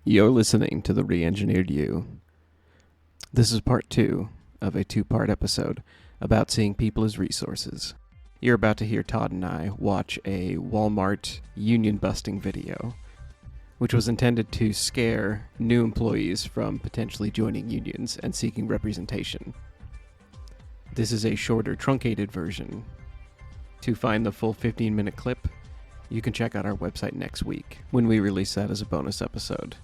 You're listening to The Re-Engineered You. This is part 2 of a 2-part episode about seeing people as resources. You're about to hear Todd and I watch a Walmart union-busting video, which was intended to scare new employees from potentially joining unions and seeking representation. This is a shorter, truncated version. To find the full 15-minute clip, you can check out our website next week when we release that as a bonus episode.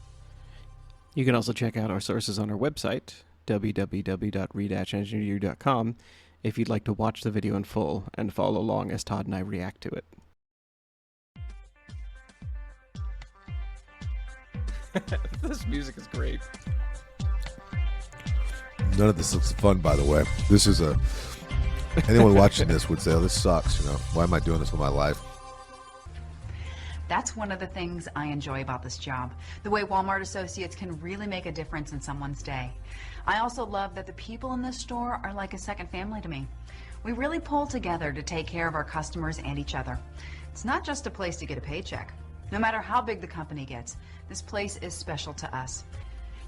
You can also check out our sources on our website, www.re-engineered.com, if you'd like to watch the video in full and follow along as Todd and I react to it. This music is great. None of this looks fun, by the way. This is anyone watching this would say, oh, this sucks, Why am I doing this with my life? That's one of the things I enjoy about this job, the way Walmart associates can really make a difference in someone's day. I also love that the people in this store are like a second family to me. We really pull together to take care of our customers and each other. It's not just a place to get a paycheck. No matter how big the company gets, this place is special to us.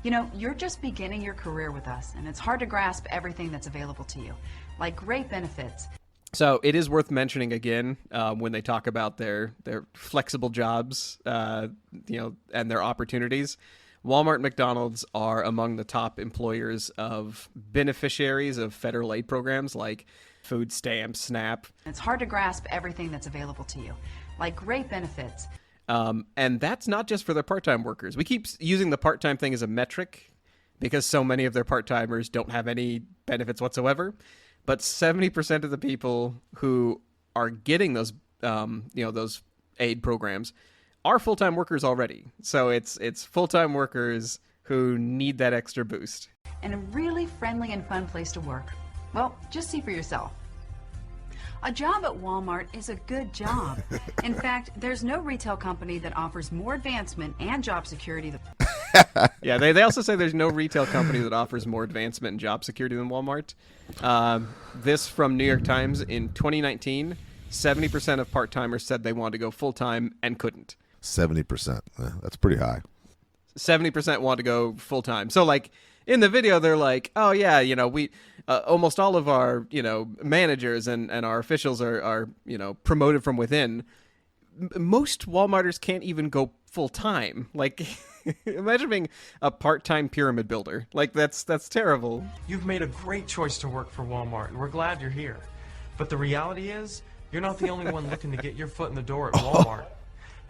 You're just beginning your career with us, and it's hard to grasp everything that's available to you, like great benefits. So it is worth mentioning again when they talk about their flexible jobs, and their opportunities. Walmart and McDonald's are among the top employers of beneficiaries of federal aid programs like food stamps, SNAP. It's hard to grasp everything that's available to you, like great benefits. And that's not just for their part-time workers. We keep using the part-time thing as a metric because so many of their part-timers don't have any benefits whatsoever. But 70% of the people who are getting those, those aid programs are full-time workers already. So it's full-time workers who need that extra boost. And a really friendly and fun place to work. Well, just see for yourself. A job at Walmart is a good job. In fact, there's no retail company that offers more advancement and job security than... Yeah, they also say there's no retail company that offers more advancement and job security than Walmart. This from New York Times in 2019, 70% of part-timers said they wanted to go full-time and couldn't. 70%. That's pretty high. 70% want to go full-time. So, in the video, they're like, oh, yeah, we almost all of our, managers and our officials are promoted from within. Most Walmarters can't even go full-time. Imagine being a part-time pyramid builder. That's terrible. You've made a great choice to work for Walmart, and we're glad you're here. But the reality is, you're not the only one looking to get your foot in the door at Walmart.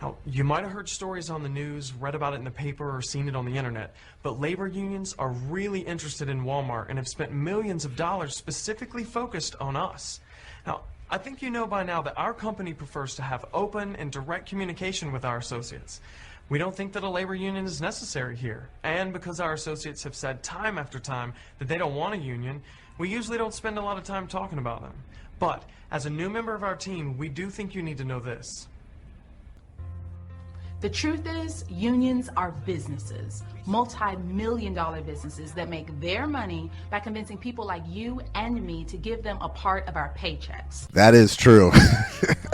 Now, you might have heard stories on the news, read about it in the paper, or seen it on the internet, but labor unions are really interested in Walmart and have spent millions of dollars specifically focused on us. Now, I think you know by now that our company prefers to have open and direct communication with our associates. We don't think that a labor union is necessary here, and because our associates have said time after time that they don't want a union, we usually don't spend a lot of time talking about them. But, as a new member of our team, we do think you need to know this. The truth is, unions are businesses, multi-million-dollar businesses that make their money by convincing people like you and me to give them a part of our paychecks. That is true.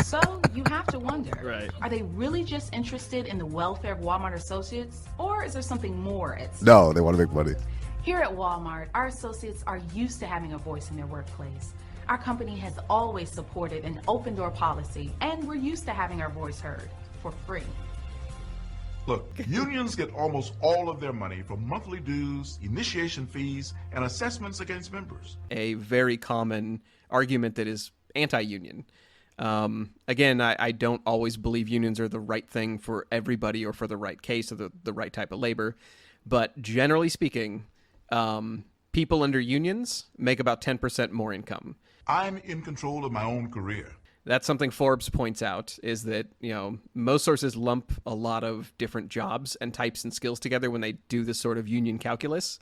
So you have to wonder, Right. Are they really just interested in the welfare of Walmart associates, or is there something more at stake? No, they want to make money. Here at Walmart, our associates are used to having a voice in their workplace. Our company has always supported an open door policy, and we're used to having our voice heard for free. Look, unions get almost all of their money from monthly dues, initiation fees, and assessments against members. A very common argument that is anti-union. Again, I don't always believe unions are the right thing for everybody or for the right case or the right type of labor. But generally speaking, people under unions make about 10% more income. I'm in control of my own career. That's something Forbes points out, is that, most sources lump a lot of different jobs and types and skills together when they do this sort of union calculus.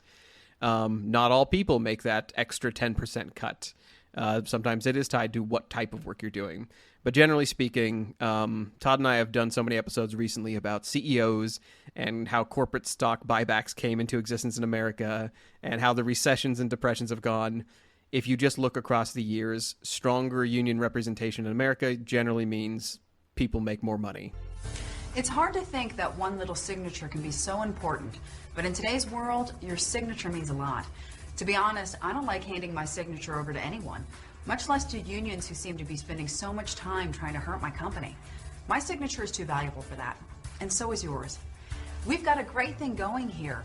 Not all people make that extra 10% cut. Sometimes it is tied to what type of work you're doing. But generally speaking, Todd and I have done so many episodes recently about CEOs and how corporate stock buybacks came into existence in America and how the recessions and depressions have gone. If you just look across the years, stronger union representation in America generally means people make more money. It's hard to think that one little signature can be so important, but in today's world, your signature means a lot. To be honest, I don't like handing my signature over to anyone, much less to unions who seem to be spending so much time trying to hurt my company. My signature is too valuable for that, and so is yours. We've got a great thing going here.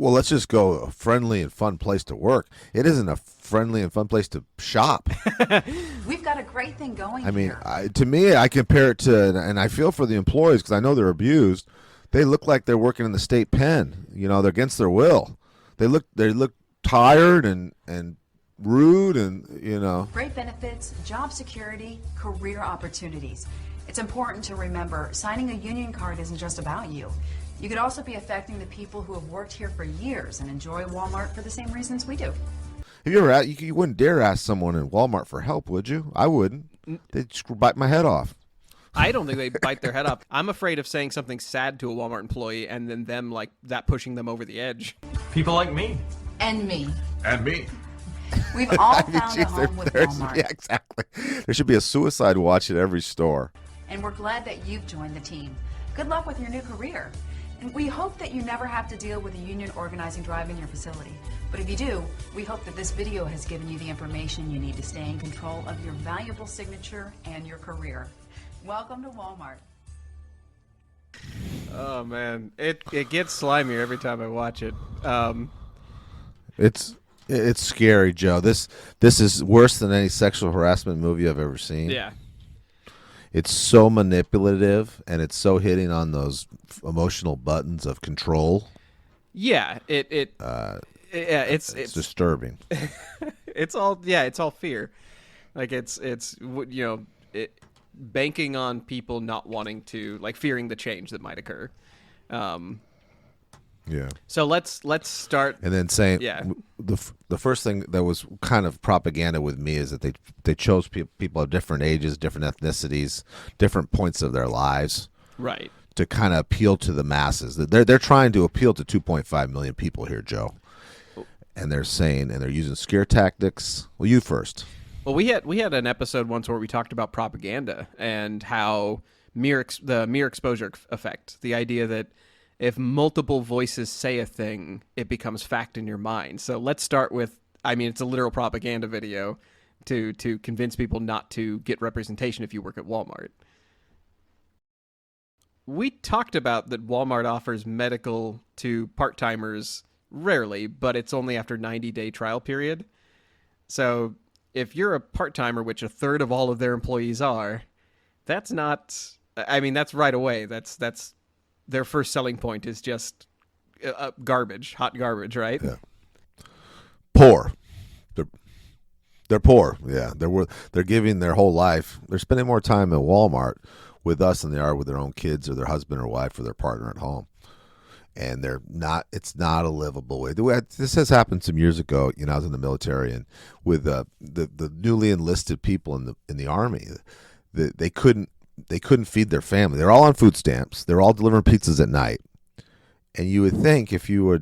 Well, let's just go a friendly and fun place to work. It isn't a friendly and fun place to shop. We've got a great thing going here. I mean, to me, I compare it to, and I feel for the employees because I know they're abused. They look like they're working in the state pen. You know, they're against their will. They look tired and rude, and you know. Great benefits, job security, career opportunities. It's important to remember signing a union card isn't just about you. You could also be affecting the people who have worked here for years and enjoy Walmart for the same reasons we do. Have you ever you wouldn't dare ask someone in Walmart for help, would you? I wouldn't. They'd bite my head off. I don't think they bite their head off. I'm afraid of saying something sad to a Walmart employee and then them like that pushing them over the edge. People like me. And me. And me. We've all found a home with Walmart. Yeah, exactly. There should be a suicide watch at every store. And we're glad that you've joined the team. Good luck with your new career. And we hope that you never have to deal with a union organizing drive in your facility. But if you do, we hope that this video has given you the information you need to stay in control of your valuable signature and your career. Welcome to Walmart. Oh man, it gets slimier every time I watch it. It's scary, Joe. This is worse than any sexual harassment movie I've ever seen. Yeah. It's so manipulative, and it's so hitting on those emotional buttons of control. Yeah, it's disturbing. it's all fear. Like it's banking on people not wanting to, like, fearing the change that might occur. Yeah. So let's start. And then saying, yeah, the first thing that was kind of propaganda with me is that they chose people of different ages, different ethnicities, different points of their lives, right, to kind of appeal to the masses. They're trying to appeal to 2.5 million people here, Joe. And they're saying, and they're using scare tactics. Well, you first. Well, we had an episode once where we talked about propaganda and how the mere exposure effect, the idea that if multiple voices say a thing, it becomes fact in your mind. So let's start with, I mean, it's a literal propaganda video to convince people not to get representation if you work at Walmart. We talked about that Walmart offers medical to part-timers rarely, but it's only after 90-day trial period. So if you're a part-timer, which a third of all of their employees are, that's not, I mean, that's right away. That's their first selling point is just garbage, hot garbage, right? Yeah. Poor. They're poor. Yeah, they're giving their whole life. They're spending more time at Walmart with us than they are with their own kids or their husband or wife or their partner at home. And they're not. It's not a livable way. This has happened some years ago. You know, I was in the military, and with the newly enlisted people in the army, they couldn't feed their family. They're all on food stamps. They're all delivering pizzas at night. And you would think if you were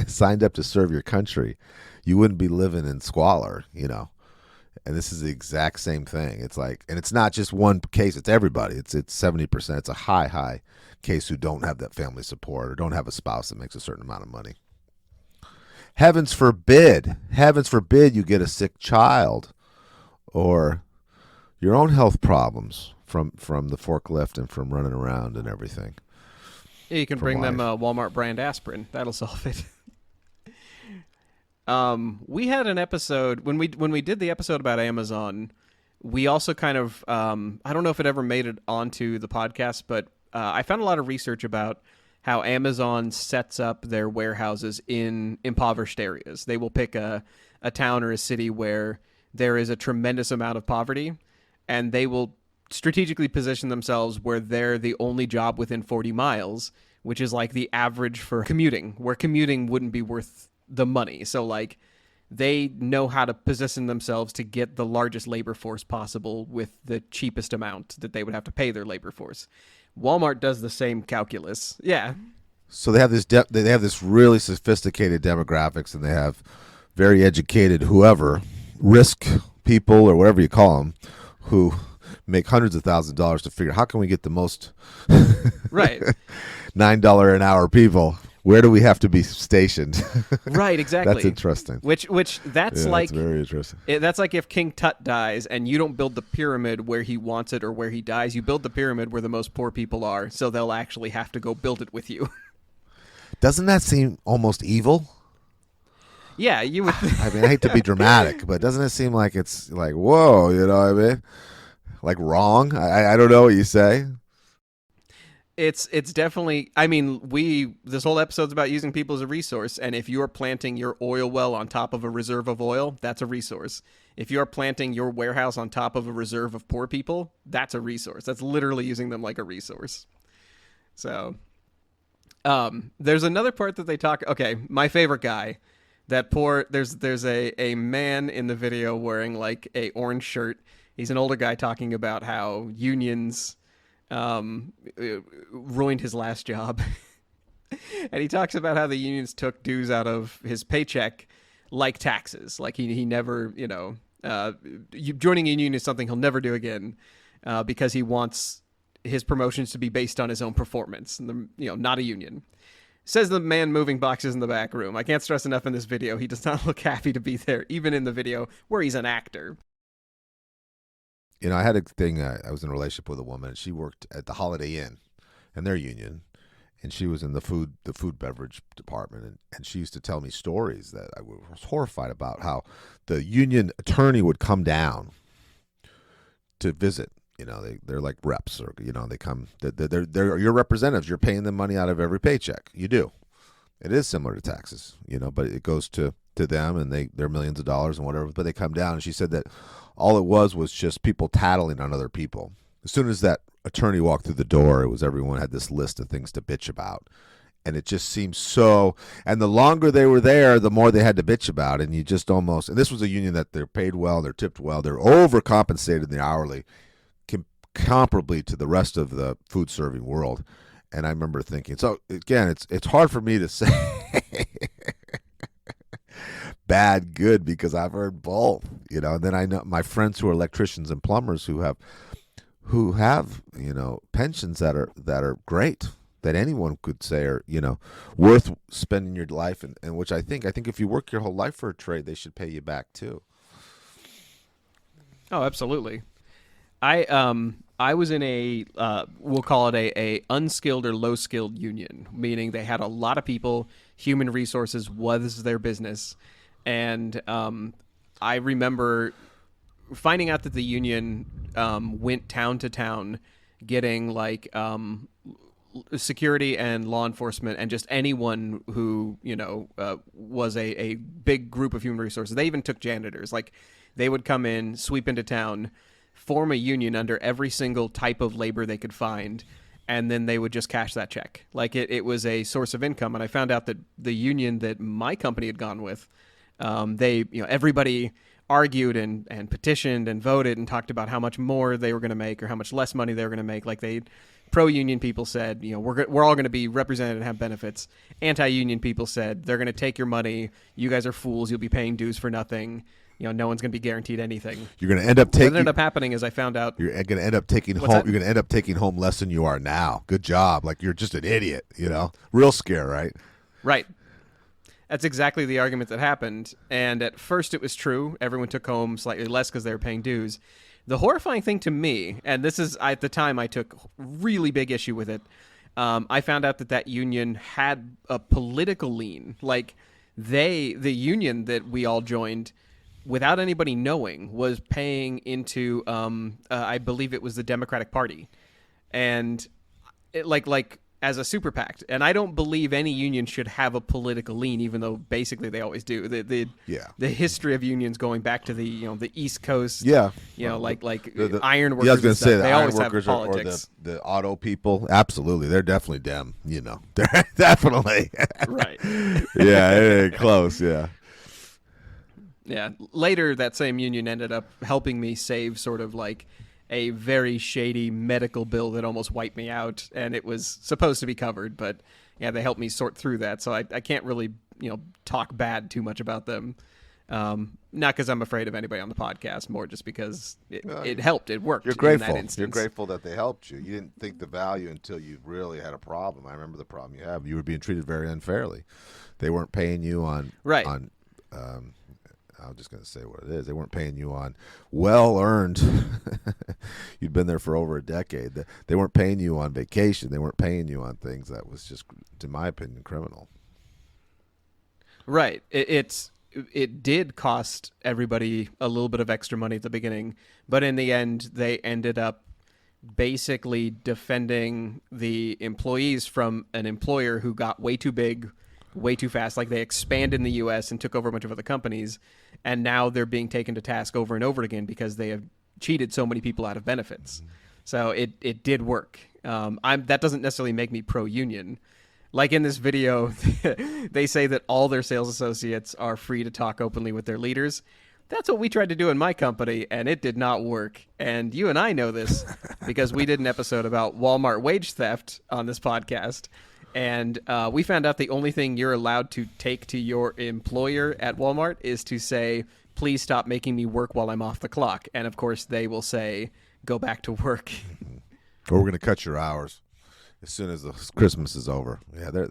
signed up to serve your country, you wouldn't be living in squalor, you know. And this is the exact same thing. It's like, and it's not just one case. It's everybody. It's 70%. It's a high case who don't have that family support or don't have a spouse that makes a certain amount of money. Heavens forbid you get a sick child or your own health problems from the forklift and from running around and everything. Yeah, you can bring them a Walmart brand aspirin. That'll solve it. We had an episode when we did the episode about Amazon. We also kind of I don't know if it ever made it onto the podcast, but I found a lot of research about how Amazon sets up their warehouses in impoverished areas. They will pick a town or a city where there is a tremendous amount of poverty, and they will strategically position themselves where they're the only job within 40 miles, which is like the average for commuting, where commuting wouldn't be worth the money. So like they know how to position themselves to get the largest labor force possible with the cheapest amount that they would have to pay their labor force. Walmart does the same calculus. Yeah. So they have this really sophisticated demographics, and they have very educated risk people or whatever you call them, who make hundreds of thousands of dollars to figure how can we get the most Right. $9 an hour people. Where do we have to be stationed? Right, exactly. That's interesting. Which that's Yeah, like that's very interesting. that's like if King Tut dies and you don't build the pyramid where he wants it or where he dies, you build the pyramid where the most poor people are, so they'll actually have to go build it with you. Doesn't that seem almost evil? Yeah, you would. I mean, I hate to be dramatic, but doesn't it seem like it's like, whoa, you know what I mean? Like wrong? I don't know what you say. It's definitely. I mean, this whole episode's about using people as a resource, and if you are planting your oil well on top of a reserve of oil, that's a resource. If you are planting your warehouse on top of a reserve of poor people, that's a resource. That's literally using them like a resource. So, there's another part that they talk. Okay, my favorite guy. There's a man in the video wearing like a orange shirt. He's an older guy talking about how unions ruined his last job. And he talks about how the unions took dues out of his paycheck like taxes. Like he never, joining a union is something he'll never do again because he wants his promotions to be based on his own performance, and not a union. Says the man moving boxes in the back room. I can't stress enough in this video, he does not look happy to be there, even in the video where he's an actor. I had a thing. I was in a relationship with a woman, and she worked at the Holiday Inn, and their union, and she was in the food beverage department, and she used to tell me stories that I was horrified about. How the union attorney would come down to visit. They're like reps, or they come. They're your representatives. You're paying them money out of every paycheck. You do. It is similar to taxes, but it goes to them, and they're millions of dollars and whatever. But they come down, and she said that all it was just people tattling on other people. As soon as that attorney walked through the door, everyone had this list of things to bitch about, and it just seems so. And the longer they were there, the more they had to bitch about, and you just almost. And this was a union that they're paid well, they're tipped well, they're overcompensated in the hourly, comparably to the rest of the food serving world. And I remember thinking, so again, it's hard for me to say bad, good, because I've heard both, and then I know my friends who are electricians and plumbers who have pensions that are great, that anyone could say are, worth spending your life, and which I think if you work your whole life for a trade, they should pay you back too. Oh, absolutely. I was in a we'll call it a unskilled or low skilled union, meaning they had a lot of people. Human resources was their business, and I remember finding out that the union went town to town, getting like security and law enforcement and just anyone who was a big group of human resources. They even took janitors. Like they would come in, sweep into town, form a union under every single type of labor they could find, and then they would just cash that check. Like it was a source of income. And I found out that the union that my company had gone with, everybody argued and petitioned and voted and talked about how much more they were going to make or how much less money they were going to make. Like pro-union people said, we're all going to be represented and have benefits. Anti-union people said, they're going to take your money. You guys are fools. You'll be paying dues for nothing. No one's going to be guaranteed anything. You're going to end up taking. What ended up happening is I found out you're going to end up taking home. You're going to end up taking home less than you are now. Good job. Like you're just an idiot. Real scare, right? Right. That's exactly the argument that happened. And at first it was true. Everyone took home slightly less because they were paying dues. The horrifying thing to me, and this is at the time I took really big issue with it, I found out that union had a political lean. Like the union that we all joined, without anybody knowing, was paying into, I believe it was the Democratic Party, and like as a super PAC. And I don't believe any union should have a political lean, even though basically they always do. The history of unions going back to the East Coast. Yeah, the iron workers. Yeah, I was going to say they iron always workers have politics. or the auto people. Absolutely, they're definitely them. They're definitely right. Yeah, it ain't close. Yeah. Yeah. Later, that same union ended up helping me save sort of like a very shady medical bill that almost wiped me out, and it was supposed to be covered, but yeah, they helped me sort through that. So I can't really talk bad too much about them. Not because I'm afraid of anybody on the podcast, more just because it helped. It worked. You're In grateful. that instance. You're grateful that they helped you. You didn't think the value until you really had a problem. I remember the problem you have. You were being treated very unfairly. They weren't paying you on Right. I'm just going to say what it is. They weren't paying you on well-earned. You'd been there for over a decade. They weren't paying you on vacation. They weren't paying you on things that was just, in my opinion, criminal. Right. It did cost everybody a little bit of extra money at the beginning, but in the end, they ended up basically defending the employees from an employer who got way too big, way too fast. Like, they expanded in the U.S. and took over a bunch of other companies, and now they're being taken to task over and over again because they have cheated so many people out of benefits. So it did work. That doesn't necessarily make me pro-union. Like in this video, they say that all their sales associates are free to talk openly with their leaders. That's what we tried to do in my company, and it did not work. And you and I know this because we did an episode about Walmart wage theft on this podcast. And we found out the only thing you're allowed to take to your employer at Walmart is to say, please stop making me work while I'm off the clock. And, of course, they will say, go back to work. Or we're going to cut your hours as soon as the Christmas is over. Yeah,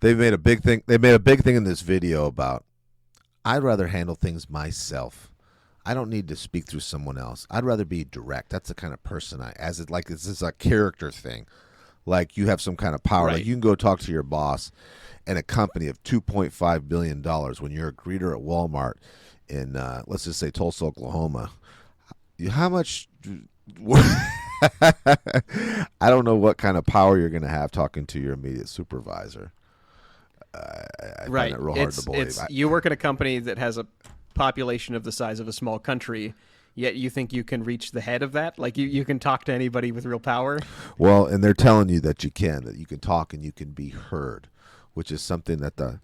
they made a big thing. They made a big thing in this video about, I'd rather handle things myself. I don't need to speak through someone else. I'd rather be direct. That's the kind of person this is a character thing. Like, you have some kind of power. Right. Like, you can go talk to your boss in a company of $2.5 billion when you're a greeter at Walmart in, let's just say, Tulsa, Oklahoma. How much... I don't know what kind of power you're going to have talking to your immediate supervisor. I Right. find it real hard to believe. You work at a company that has a population of the size of a small country, yet you think you can reach the head of that? Like, you can talk to anybody with real power? Well, and they're telling you that you can talk and you can be heard, which is something that the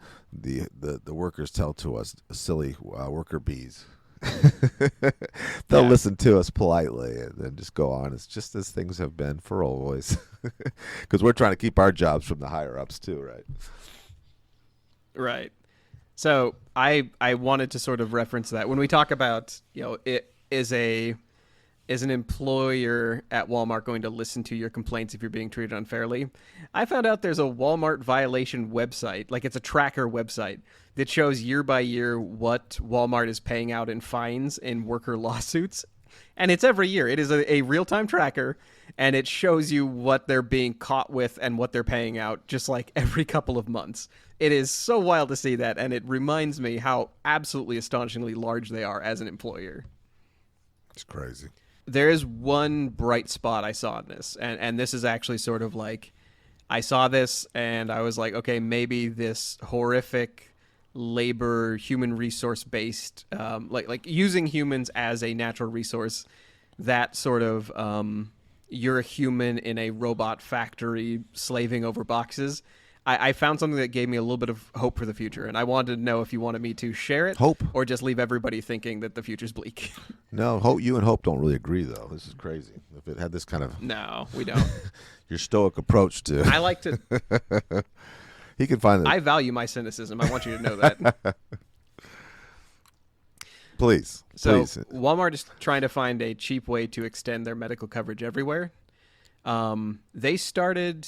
workers tell to us, silly worker bees. They'll listen to us politely and then just go on. It's just as things have been for always, because we're trying to keep our jobs from the higher ups too, right? Right. So I wanted to sort of reference that when we talk about, it is an employer at Walmart going to listen to your complaints if you're being treated unfairly. I found out there's a Walmart violation website, like it's a tracker website that shows year by year what Walmart is paying out in fines in worker lawsuits. And it's every year. It is a real-time tracker, and it shows you what they're being caught with and what they're paying out just like every couple of months. It is so wild to see that, and it reminds me how absolutely astonishingly large they are as an employer. It's crazy. There is one bright spot I saw in this, and this is actually sort of like, I saw this and I was like, okay, maybe this horrific labor, human resource based, like using humans as a natural resource, that sort of you're a human in a robot factory slaving over boxes. I found something that gave me a little bit of hope for the future, and I wanted to know if you wanted me to share it, Hope, or just leave everybody thinking that the future's bleak. No, Hope. You and Hope don't really agree, though. This is crazy. If it had this kind of No, we don't. your stoic approach to, I like to. he can find it. I value my cynicism. I want you to know that. Please. So Walmart is trying to find a cheap way to extend their medical coverage everywhere. They started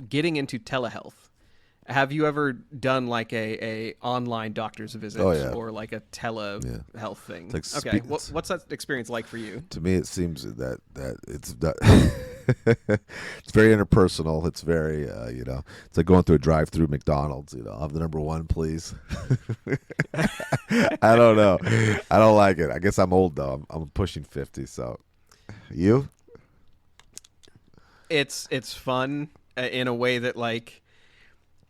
getting into telehealth. Have you ever done like a online doctor's visit or like a telehealth thing? It's like okay, what's that experience like for you? To me, it seems that it's it's very interpersonal. It's very it's like going through a drive-through McDonald's. I'll have the number one, please. I don't know. I don't like it. I guess I'm old though. I'm pushing 50. So, you? It's fun in a way that like.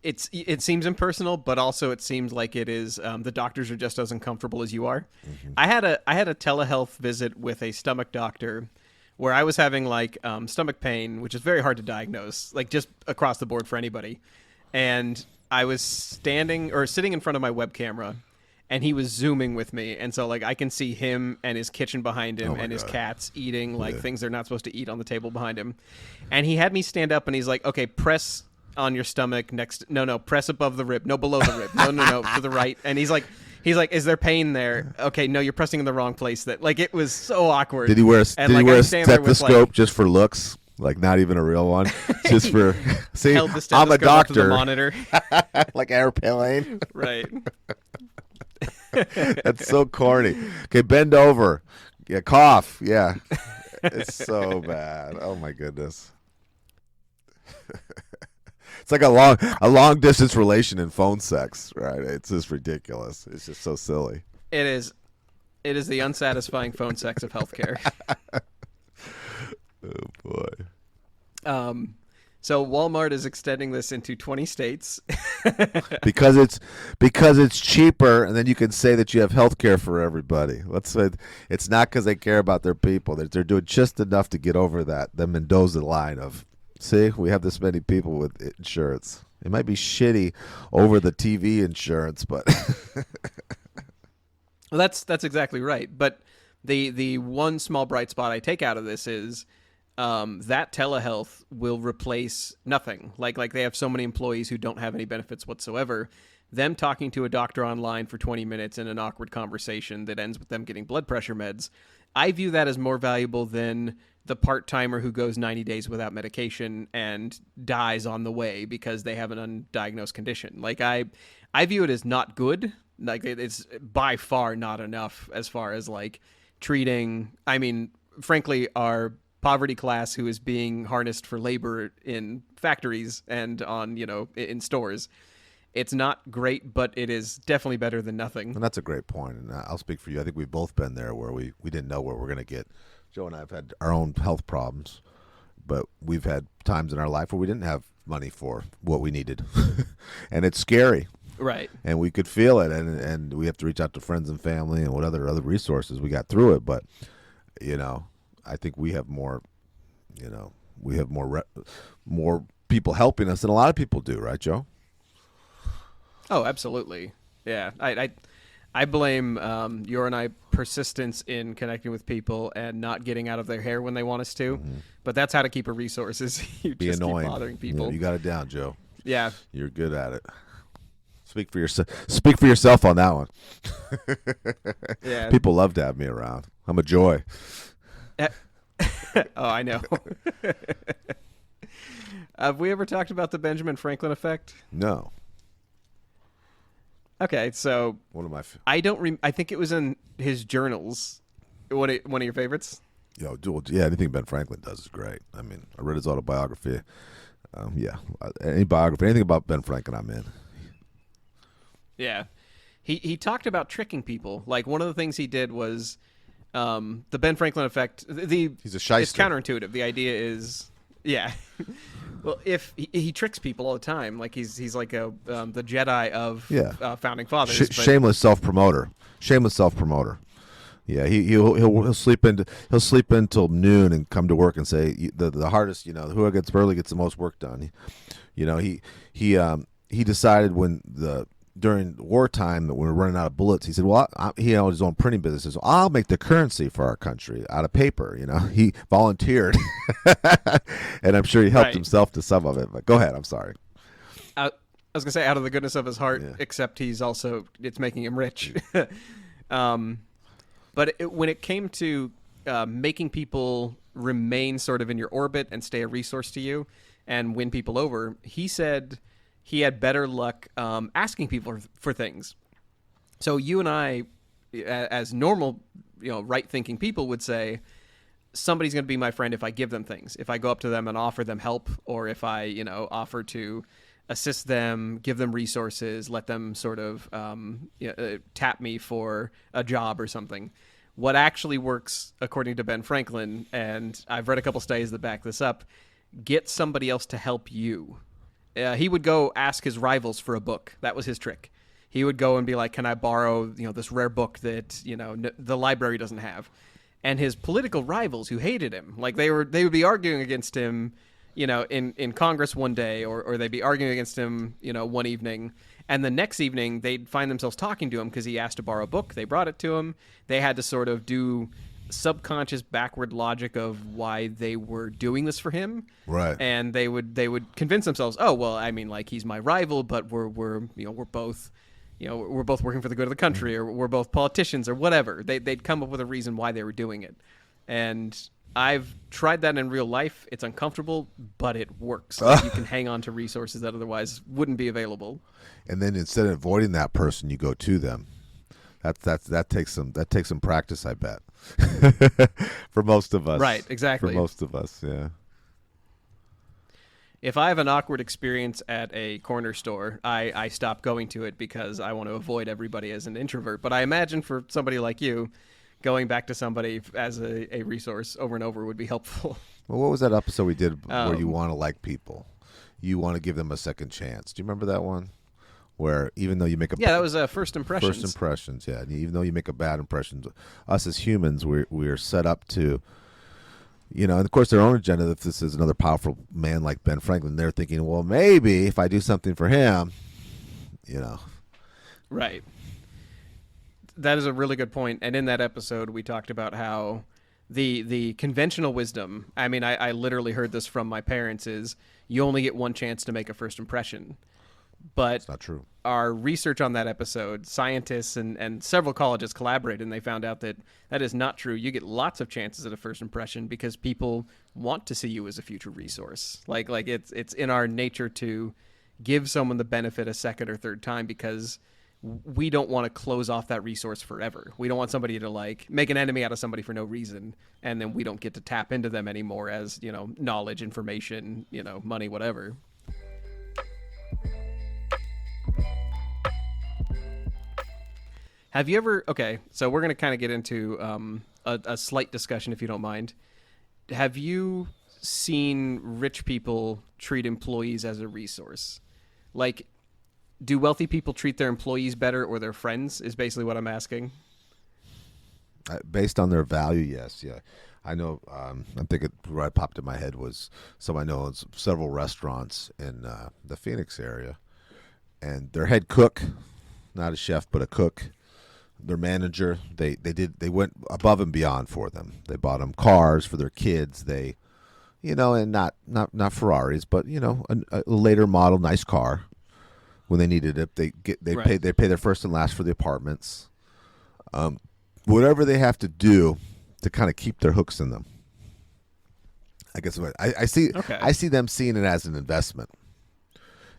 It seems impersonal, but also it seems like it is. The doctors are just as uncomfortable as you are. Mm-hmm. I had a telehealth visit with a stomach doctor, where I was having like stomach pain, which is very hard to diagnose, like just across the board for anybody. And I was sitting in front of my web camera, and he was zooming with me, and so like I can see him and his kitchen behind him and his cats eating like things they're not supposed to eat on the table behind him. And he had me stand up, and he's like, "Okay, press on your stomach next. No, press above the rib. No, below the rib. No, to the right. And he's like, is there pain there? Okay, no, you're pressing in the wrong place. That like it was so awkward. Did he wear a stethoscope like, just for looks? Like not even a real one, just for see. Held the stethoscope I'm a up to doctor. the monitor. Like airplane. Right. That's so corny. Okay, bend over. Yeah, cough. Yeah. It's so bad. Oh my goodness. It's like a long distance relation in phone sex, right? It's just ridiculous. It's just so silly. It is the unsatisfying phone sex of healthcare. Oh boy. So Walmart is extending this into 20 states because it's cheaper, and then you can say that you have health care for everybody. Let's say it's not because they care about their people. They're doing just enough to get over the Mendoza line of, see, we have this many people with insurance. It might be shitty over the TV insurance, but well, that's exactly right. But the one small bright spot I take out of this is that telehealth will replace nothing. Like they have so many employees who don't have any benefits whatsoever. Them talking to a doctor online for 20 minutes in an awkward conversation that ends with them getting blood pressure meds, I view that as more valuable than the part-timer who goes 90 days without medication and dies on the way because they have an undiagnosed condition. Like I view it as not good. Like it's by far not enough as far as like treating, I mean, frankly, our poverty class who is being harnessed for labor in factories and on, in stores. It's not great, but it is definitely better than nothing. And that's a great point. And I'll speak for you. I think we've both been there where we didn't know where we're going to get. Joe and I have had our own health problems, but we've had times in our life where we didn't have money for what we needed. And it's scary. Right. And we could feel it. And we have to reach out to friends and family and what other resources. We got through it. But, I think we have more, more people helping us than a lot of people do, right, Joe? Oh, absolutely. Yeah. I blame your and I persistence in connecting with people and not getting out of their hair when they want us to. Mm-hmm. But that's how to keep a resource is you Be just annoying. keep bothering people. You got it down, Joe. Yeah. You're good at it. Speak for yourself on that one. Yeah. People love to have me around. I'm a joy. Oh, I know. Have we ever talked about the Benjamin Franklin effect? No. Okay, so one of my I think it was in his journals. One of your favorites? Anything Ben Franklin does is great. I mean, I read his autobiography. Any biography, anything about Ben Franklin, I'm in. Yeah, he talked about tricking people. Like one of the things he did was the Ben Franklin effect. He's a shyster. It's counterintuitive. The idea is, yeah. Well, if he tricks people all the time, like he's like the Jedi of founding fathers. Shameless self-promoter. Yeah, he'll sleep until noon and come to work and say the hardest. Whoever gets early gets the most work done. He decided during wartime that we were running out of bullets. He said, "Well, he owned his own printing business. So I'll make the currency for our country out of paper." He volunteered, and I'm sure he helped himself to some of it. But go ahead. I'm sorry. I was gonna say out of the goodness of his heart, except it's making him rich. But when it came to making people remain sort of in your orbit and stay a resource to you and win people over, he said he had better luck asking people for things. So you and I, as normal, right-thinking people would say, somebody's going to be my friend if I give them things, if I go up to them and offer them help, or if I, offer to assist them, give them resources, let them sort of tap me for a job or something. What actually works, according to Ben Franklin, and I've read a couple studies that back this up, get somebody else to help you. He would go ask his rivals for a book. That was his trick. He would go and be like, "Can I borrow, this rare book that the library doesn't have?" And his political rivals, who hated him, like they would be arguing against him, in Congress one day, or they'd be arguing against him, one evening, and the next evening they'd find themselves talking to him because he asked to borrow a book. They brought it to him. They had to sort of do subconscious backward logic of why they were doing this for him. Right. And they would convince themselves, oh well, I mean, like, he's my rival, but we're both working for the good of the country, or we're both politicians, or whatever. They'd come up with a reason why they were doing it. And I've tried that in real life. It's uncomfortable, but it works. Like, you can hang on to resources that otherwise wouldn't be available. And then instead of avoiding that person, you go to them. That takes some practice, I bet. For most of us. Right, exactly. For most of us, yeah. If I have an awkward experience at a corner store, I stop going to it because I want to avoid everybody as an introvert. But I imagine for somebody like you, going back to somebody as a resource over and over would be helpful. Well, what was that episode we did where you want to like people? You want to give them a second chance. Do you remember that one? Where even though you make a that was first impressions. First impressions, yeah. Even though you make a bad impression, us as humans, we're set up to, and of course their own agenda. If this is another powerful man like Ben Franklin, they're thinking, well, maybe if I do something for him, Right. That is a really good point. And in that episode, we talked about how the conventional wisdom, I mean, I literally heard this from my parents, is you only get one chance to make a first impression. But it's not true. Our research on that episode, scientists and several colleges collaborated, and they found out that is not true. You get lots of chances at a first impression because people want to see you as a future resource. Like it's in our nature to give someone the benefit a second or third time because we don't want to close off that resource forever. We don't want somebody to make an enemy out of somebody for no reason, and then we don't get to tap into them anymore as, knowledge, information, money, whatever. Have you ever, okay, so we're going to kind of get into a slight discussion, if you don't mind. Have you seen rich people treat employees as a resource? Like, do wealthy people treat their employees better or their friends, is basically what I'm asking. Based on their value, yes, yeah. I know, I think what popped in my head was I know several restaurants in the Phoenix area, and their head cook, not a chef, but a cook, their manager, they went above and beyond for them. They bought them cars for their kids. They, and not Ferraris, but a later model, nice car. When they needed it, they right. pay their first and last for the apartments. Whatever they have to do to kind of keep their hooks in them. I guess I see. Okay. I see them seeing it as an investment.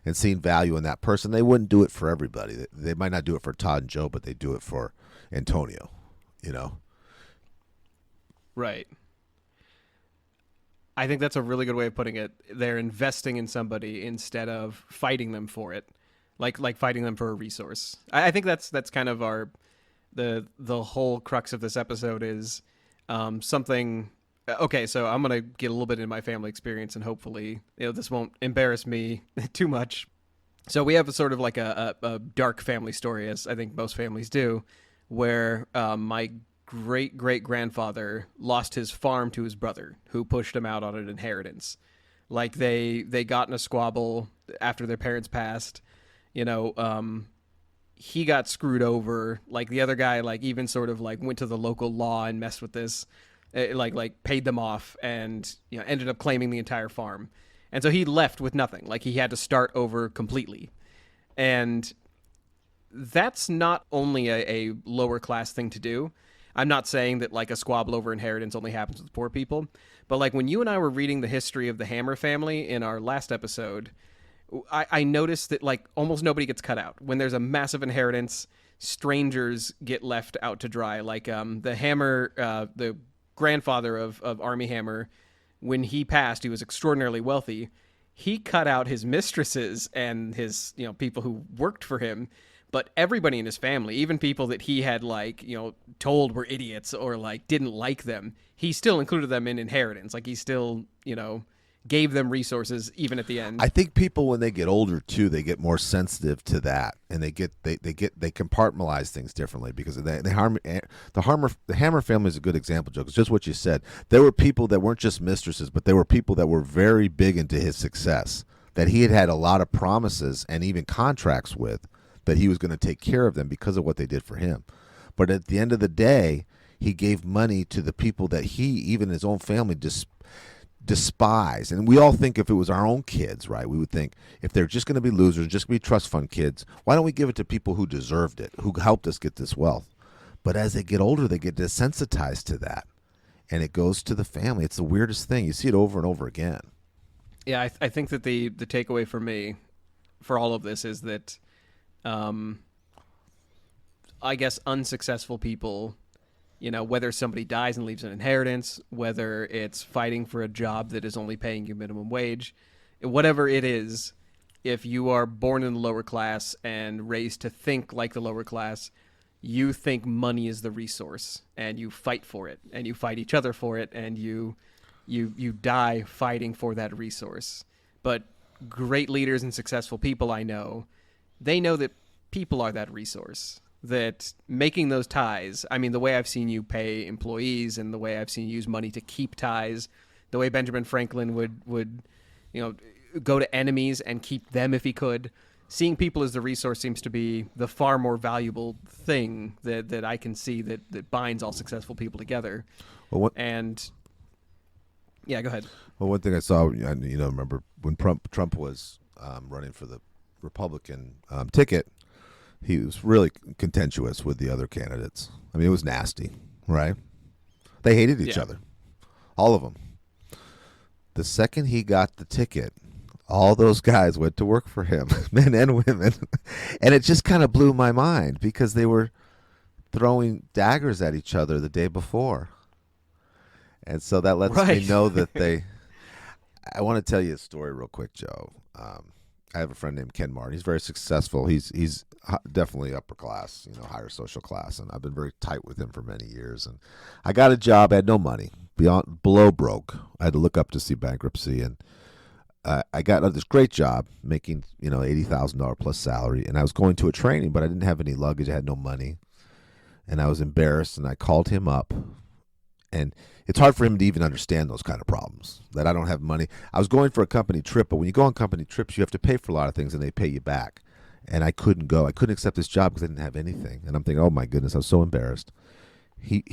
And seeing value in that person. They wouldn't do it for everybody. They might not do it for Todd and Joe, but they do it for Antonio, Right. I think that's a really good way of putting it. They're investing in somebody instead of fighting them for it, like fighting them for a resource. I think that's kind of the whole crux of this episode is something. Okay, so I'm going to get a little bit into my family experience, and hopefully, this won't embarrass me too much. So we have a sort of like a dark family story, as I think most families do, where my great-great-grandfather lost his farm to his brother, who pushed him out on an inheritance. Like, they got in a squabble after their parents passed. He got screwed over. Like, the other guy, even sort of went to the local law and messed with this. Paid them off and ended up claiming the entire farm. And so he left with nothing. Like, he had to start over completely. And that's not only a lower class thing to do. I'm not saying that a squabble over inheritance only happens with poor people. But when you and I were reading the history of the Hammer family in our last episode, I noticed that almost nobody gets cut out. When there's a massive inheritance, strangers get left out to dry. The Hammer, the grandfather of Army Hammer, when he passed, he was extraordinarily wealthy. He cut out his mistresses and his people who worked for him, but everybody in his family, even people that he had told were idiots or didn't like them, he still included them in inheritance. He still gave them resources even at the end. I think people, when they get older too, they get more sensitive to that, and they compartmentalize things differently because the Hammer family is a good example, Joe. It's just what you said. There were people that weren't just mistresses, but there were people that were very big into his success, that he had a lot of promises and even contracts with, that he was going to take care of them because of what they did for him. But at the end of the day, He gave money to the people that he, even his own family, despise. And we all think if it was our own kids, right, we would think if they're just going to be losers, just going to be trust fund kids, why don't we give it to people who deserved it, who helped us get this wealth? But as they get older, they get desensitized to that. And it goes to the family. It's the weirdest thing. You see it over and over again. Yeah, I think that the takeaway for me for all of this is that I guess unsuccessful people, whether somebody dies and leaves an inheritance, whether it's fighting for a job that is only paying you minimum wage, whatever it is, if you are born in the lower class and raised to think like the lower class, you think money is the resource and you fight for it and you fight each other for it and you die fighting for that resource. But great leaders and successful people I know, they know that people are that resource, that making those ties, I mean, the way I've seen you pay employees and the way I've seen you use money to keep ties, the way Benjamin Franklin would go to enemies and keep them if he could, seeing people as the resource seems to be the far more valuable thing that I can see that binds all successful people together. Well, yeah, go ahead. Well, one thing I saw, remember when Trump was running for the Republican ticket, he was really contentious with the other candidates. I mean, it was nasty, right? They hated each other, all of them. The second he got the ticket, all those guys went to work for him, men and women. And it just kind of blew my mind because they were throwing daggers at each other the day before. And so that lets me know that I want to tell you a story real quick, Joe. I have a friend named Ken Martin. He's very successful. He's definitely upper class, higher social class. And I've been very tight with him for many years. And I got a job. I had no money, below broke. I had to look up to see bankruptcy. And I got this great job making, $80,000 plus salary. And I was going to a training, but I didn't have any luggage. I had no money. And I was embarrassed. And I called him up. And it's hard for him to even understand those kind of problems, that I don't have money. I was going for a company trip, but when you go on company trips, you have to pay for a lot of things, and they pay you back. And I couldn't go. I couldn't accept this job because I didn't have anything. And I'm thinking, oh, my goodness, I was so embarrassed. He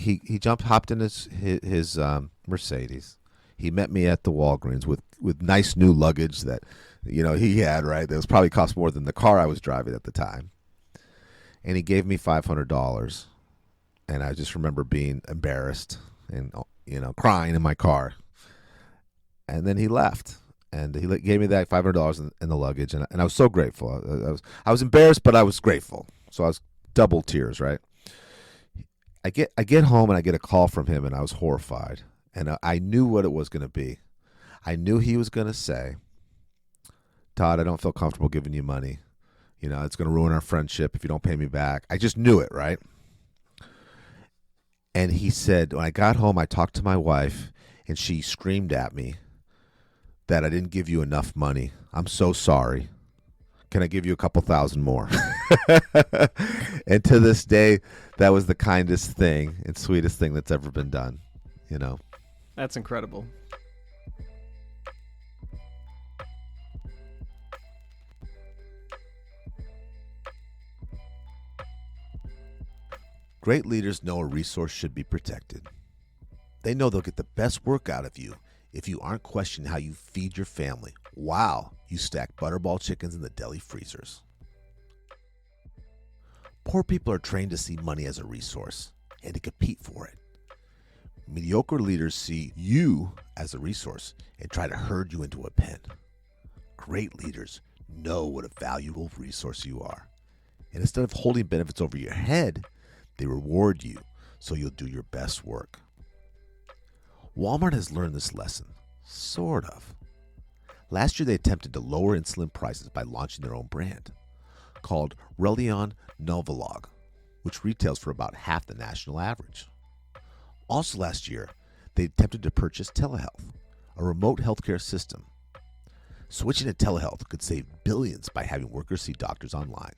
hopped in his Mercedes. He met me at the Walgreens with nice new luggage that, he had, right? That was probably cost more than the car I was driving at the time. And he gave me $500. And I just remember being embarrassed and, crying in my car. And then he left. And he gave me that $500 in the luggage. And I was so grateful. I was embarrassed, but I was grateful. So I was double tears, right? I get home and I get a call from him, and I was horrified. And I knew what it was going to be. I knew he was going to say, Todd, I don't feel comfortable giving you money. It's going to ruin our friendship if you don't pay me back. I just knew it, right? And he said, when I got home, I talked to my wife, and she screamed at me that I didn't give you enough money. I'm so sorry. Can I give you a couple thousand more? And to this day, that was the kindest thing and sweetest thing that's ever been done, That's incredible. Great leaders know a resource should be protected. They know they'll get the best work out of you if you aren't questioning how you feed your family. Wow, you stack butterball chickens in the deli freezers. Poor people are trained to see money as a resource and to compete for it. Mediocre leaders see you as a resource and try to herd you into a pen. Great leaders know what a valuable resource you are. And instead of holding benefits over your head, they reward you so you'll do your best work. Walmart has learned this lesson, sort of. Last year, they attempted to lower insulin prices by launching their own brand, called Relion Novolog, which retails for about half the national average. Also last year, they attempted to purchase Telehealth, a remote healthcare system. Switching to Telehealth could save billions by having workers see doctors online.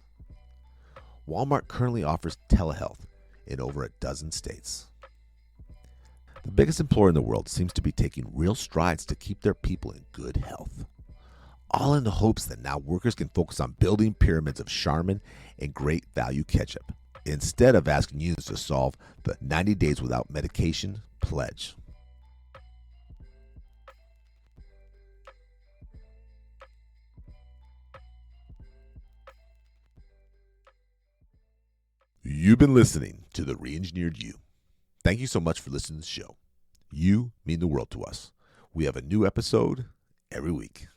Walmart currently offers telehealth in over a dozen states. The biggest employer in the world seems to be taking real strides to keep their people in good health, all in the hopes that now workers can focus on building pyramids of Charmin and great value ketchup. instead of asking unions to solve the 90 days without medication pledge. You've been listening to The Reengineered You. Thank you so much for listening to the show. You mean the world to us. We have a new episode every week.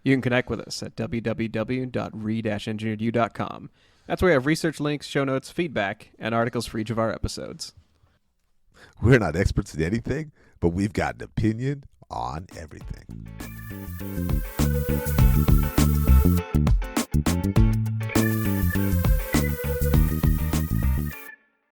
You can connect with us at www.re-engineeredyou.com. That's where we have research links, show notes, feedback, and articles for each of our episodes. We're not experts in anything, but we've got an opinion on everything.